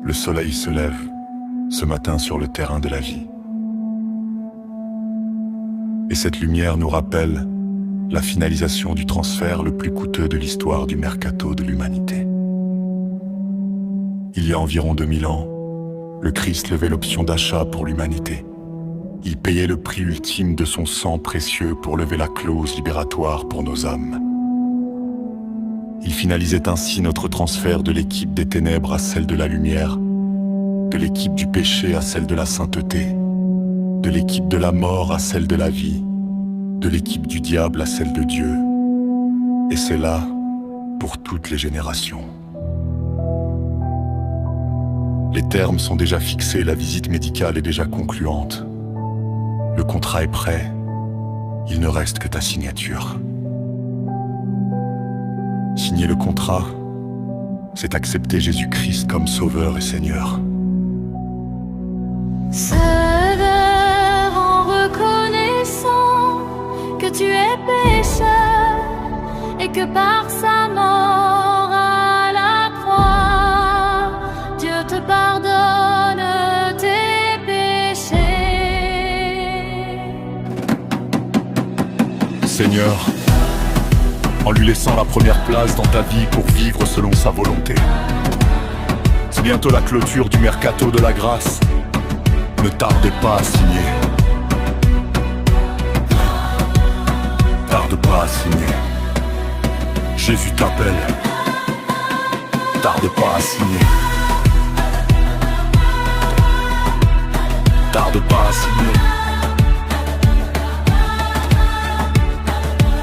Le soleil se lève, ce matin sur le terrain de la vie. Et cette lumière nous rappelle la finalisation du transfert le plus coûteux de l'histoire du mercato de l'humanité. Il y a environ 2000 ans, le Christ levait l'option d'achat pour l'humanité. Il payait le prix ultime de son sang précieux pour lever la clause libératoire pour nos âmes. Il finalisait ainsi notre transfert de l'équipe des ténèbres à celle de la lumière, de l'équipe du péché à celle de la sainteté, de l'équipe de la mort à celle de la vie, de l'équipe du diable à celle de Dieu. Et c'est là pour toutes les générations. Les termes sont déjà fixés, la visite médicale est déjà concluante. Le contrat est prêt, il ne reste que ta signature. Signer le contrat, c'est accepter Jésus-Christ comme Sauveur et Seigneur. Sauveur, en reconnaissant que tu es pécheur et que par sa mort à la croix, Dieu te pardonne tes péchés. Seigneur, en lui laissant la première place dans ta vie pour vivre selon sa volonté. C'est bientôt la clôture du mercato de la grâce. Ne tardez pas à signer. Tarde pas à signer. Jésus t'appelle. Tarde pas à signer. Tarde pas à signer.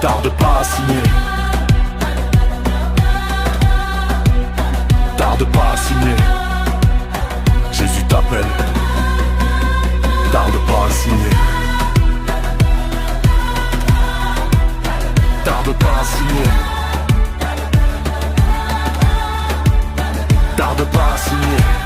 Tarde pas à signer. Tarde pas à signer. Jésus t'appelle. Tarde pas à signer. Tarde pas à signer. Tarde pas à signer.